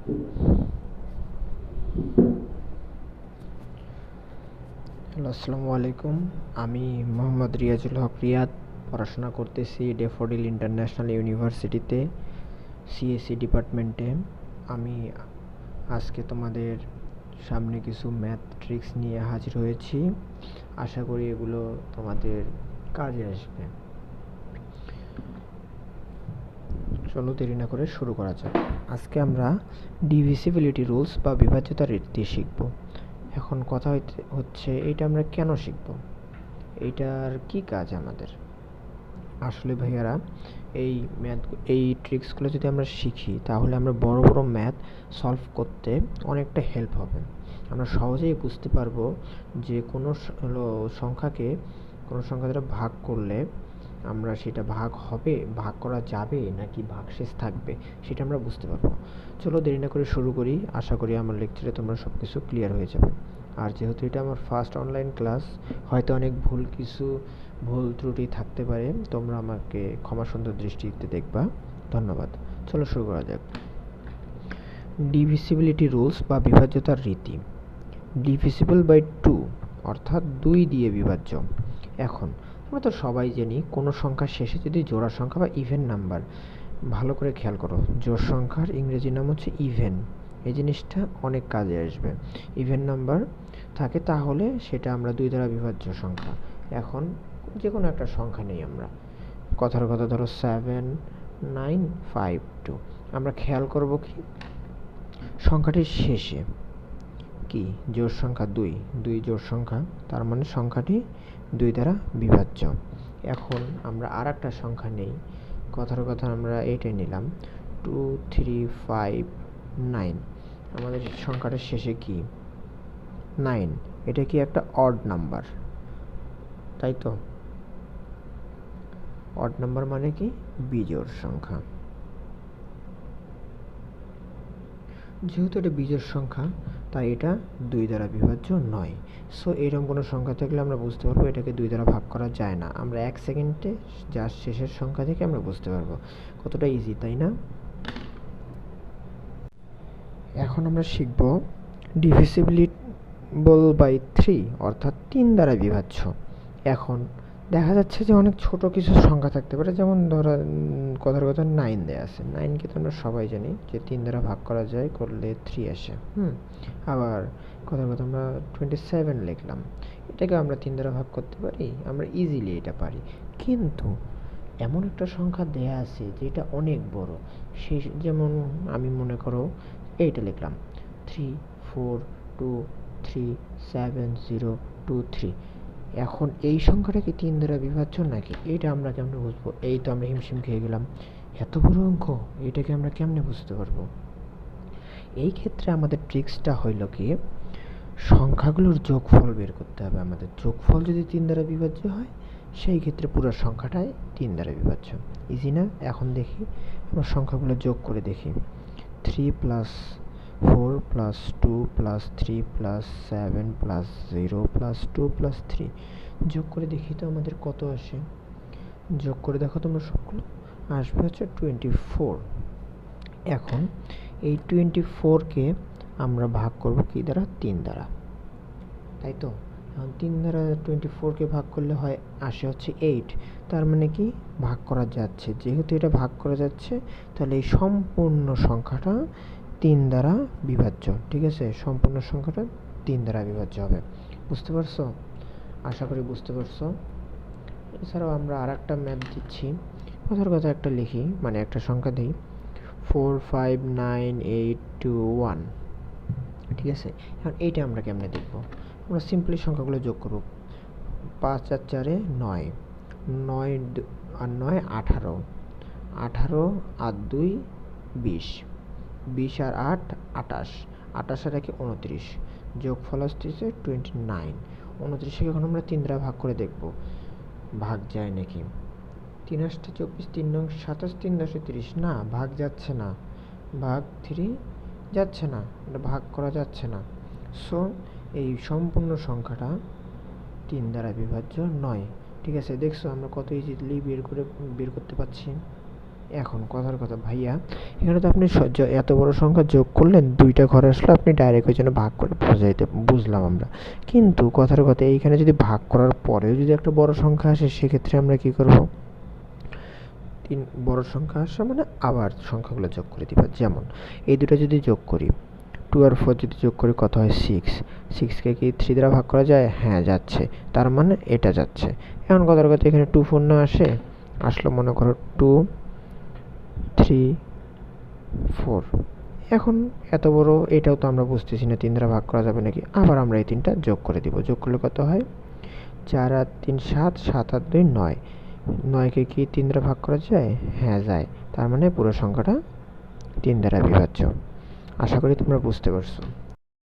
Hello, আসসালামু আলাইকুম। আমি মোহাম্মদ রিয়াজুল হক রিয়াদ, পড়াশোনা করতেছি ড্যাফোডিল ইন্টারন্যাশনাল ইউনিভার্সিটিতে, সিএসসি ডিপার্টমেন্টে। আমি আজকে তোমাদের সামনে কিছু ম্যাথ ট্রিক্স নিয়ে হাজির হয়েছি। আশা করি এগুলো তোমাদের কাজে আসবে। চলো দেরি না করে শুরু করা যাক। আজকে আমরা ডিভিসিবিলিটি রুলস বা বিভাজ্যতার রীতি শিখব। এখন কথা হচ্ছে এইটা আমরা কেন শিখব, এইটার কি কাজ আমাদের। আসলে ভাইয়ারা, এই ট্রিক্সগুলো যদি আমরা শিখি তাহলে আমরা বড় বড় ম্যাথ সলভ করতে অনেকটা হেল্প হবে। আমরা সহজেই বুঝতে পারবো যে কোনো সংখ্যা দ্বারা ভাগ করলে আমরা সেটা ভাগ করা যাবে নাকি ভাগশেষ থাকবে, সেটা আমরা বুঝতে পারবো। চলো দেরি না করে শুরু করি। আশা করি আমার লেকচারে তোমরা সব কিছু ক্লিয়ার হয়ে যাবে। আর যেহেতু এটা আমার ফার্স্ট অনলাইন ক্লাস, হয়তো অনেক ভুল ত্রুটি থাকতে পারে, তোমরা আমাকে ক্ষমা সুন্দর দৃষ্টিতে দেখবা। ধন্যবাদ। চলো শুরু করা যাক। ডিভিসিবিলিটি রুলস বা বিভাজ্যতার রীতি। ডিভিসিবল বাই 2 অর্থাৎ 2 দিয়ে বিভাজ্য। এখন আমরা তো সবাই জানি কোনো সংখ্যার শেষে যদি জোড়া সংখ্যা বা ইভেন নাম্বার, ভালো করে খেয়াল করো, জোড় সংখ্যার ইংরেজি নাম হচ্ছে ইভেন। এই জিনিসটা অনেক কাজে আসবে। ইভেন নাম্বার থাকে তাহলে সেটা আমরা 2 দ্বারা বিভাজ্য সংখ্যা। এখন যে কোনো একটা সংখ্যা নেই আমরা, কথার কথা ধরো 7952। আমরা খেয়াল করব কি সংখ্যাটির শেষে কি জোড় সংখ্যা 2 জোড় সংখ্যা, তার মানে সংখ্যাটি 2 দ্বারা বিভাজ্য। এখন আমরা আর একটা সংখ্যা নেই, কথার কথা আমরা এইটাই নিলাম 2359। আমাদের সংখ্যাটার শেষে কি 9, এটা কি একটা অড নাম্বার, তাই তো? অড নাম্বার মানে কি বিজোড় সংখ্যা। যেহেতু এটা বিজোড় সংখ্যা তাই এটা 2 দ্বারা বিভাজ্য নয়। সো এরকম কোনো সংখ্যা থাকলে আমরা বুঝতে পারবো এটাকে 2 দ্বারা ভাগ করা যায় না। আমরা 1 সেকেন্ডে যার শেষের সংখ্যা থেকে আমরা বুঝতে পারবো। কতটা ইজি, তাই না? এখন আমরা শিখব ডিভিসিবল বাই 3 অর্থাৎ 3 দ্বারা বিভাজ্য। এখন দেখা যাচ্ছে যে অনেক ছোট কিছু সংখ্যা থাকতে পারে, যেমন ধরো কথার কথা 9 দেওয়া আছে। 9কে তো আমরা সবাই জানি যে 3 দ্বারা ভাগ করা যায়, করলে 3 আসে। আবার কথার কথা আমরা 27 লিখলাম, এটাকে আমরা 3 দ্বারা ভাগ করতে পারি, আমরা ইজিলি এটা পারি। কিন্তু এমন একটা সংখ্যা দেয়া আছে যেটা অনেক বড়, সেই যেমন আমি মনে করো এইটা লিখলাম 34237023। এখন এই সংখ্যাটা কি 3 দ্বারা বিভাজ্য নাকি, এটা আমরা কেমনে বুঝবো? এই তো আমরা হিমশিম খেয়ে গেলাম, এত বড় অঙ্ক, এটাকে আমরা কেমনে বুঝতে পারবো? এই ক্ষেত্রে আমাদের ট্রিক্সটা হইল কি, সংখ্যাগুলোর যোগফল বের করতে হবে আমাদের। যোগফল যদি 3 দ্বারা বিভাজ্য হয় সেই ক্ষেত্রে পুরো সংখ্যাটাই 3 দ্বারা বিভাজ্য। ইজি না? এখন দেখি আমরা সংখ্যাগুলো যোগ করে দেখি। 3 plus 4 plus 2 plus 3 plus 7 plus 0 plus 2 plus 3 যোগ করে দেখি তো আমাদের কত আসে। যোগ করে দেখো তোমরা সবগুলো, আসবে হচ্ছে 24। এখন এই 24কে আমরা ভাগ করব কি দ্বারা? 3 দ্বারা, তাই তো? এখন 3 দ্বারা 24কে ভাগ করলে হয় আসে হচ্ছে 8। তার মানে কি ভাগ করা যাচ্ছে, যেহেতু এটা ভাগ করা যাচ্ছে তাহলে এই সম্পূর্ণ সংখ্যাটা 3 দ্বারা বিভাজ্য। ঠিক আছে, সম্পূর্ণ সংখ্যাটা 3 দ্বারা বিভাজ্য হবে। বুঝতে পারছো? আশা করি বুঝতে পারছো। এছাড়াও আমরা আর একটা ম্যাথ দিচ্ছি, কথার কথা একটা লিখি, মানে একটা সংখ্যা দিই 459821। ঠিক আছে, এখন এইটা আমরা কেমনে দেখব? আমরা সিম্পলি সংখ্যাগুলো যোগ করব। 5 আর 4 9, 9 আর 9 18, 18 আর 2 20, 20 আর 8 28, 28 আর 1 29, যোগফল আসতেছে 29। 29কে এখন আমরা 3 দ্বারা ভাগ করে দেখব ভাগ যায় নাকি। 3 8 24, 3 9 27, 3 10 30। না, ভাগ যাচ্ছে না, ভাগ 3 যাচ্ছে না, এটা ভাগ করা যাচ্ছে না। সো এই সম্পূর্ণ সংখ্যাটা 3 দ্বারা বিভাজ্য নয়। ঠিক আছে, দেখছো আমরা কত ইজিলি বের করতে পারছি। এখন কথার কথা ভাইয়া, এখানে তো আপনি এত বড় সংখ্যা যোগ করলেন, 2টা ঘরে আসলে আপনি ডাইরেক্ট ওই জন্য ভাগ করে বুঝলাম আমরা। কিন্তু কথার কথা, এইখানে যদি ভাগ করার পরেও যদি একটা বড় সংখ্যা আসে, সেক্ষেত্রে আমরা কি করব? বড় সংখ্যা আসা মানে আবার সংখ্যাগুলো যোগ করে দিবা। যেমন এই দুটো যদি যোগ করি, 2 আর 4 যদি যোগ করি কত হয়? 6। 6কে কি 3 দ্বারা ভাগ করা যায়? হ্যাঁ যাচ্ছে, তার মানে এটা যাচ্ছে। এখন কথার কথা, এখানে 2 4 না আসে? আসলো মনে করো 2 3 4। এখন এত বড় এটাও তো আমরা বুঝতেছি না 3 দ্বারা ভাগ করা যাবে নাকি। আবার আমরা এই 3টা যোগ করে দিব। যোগ করলে কত হয়? 4 আর 3 7, 7 আর 2 9। 9কে কি 3 দ্বারা ভাগ করা যায়? হ্যাঁ যায়। তার মানে পুরো সংখ্যাটা 3 দ্বারা বিভাজ্য। আশা করি তোমরা বুঝতে পারছো।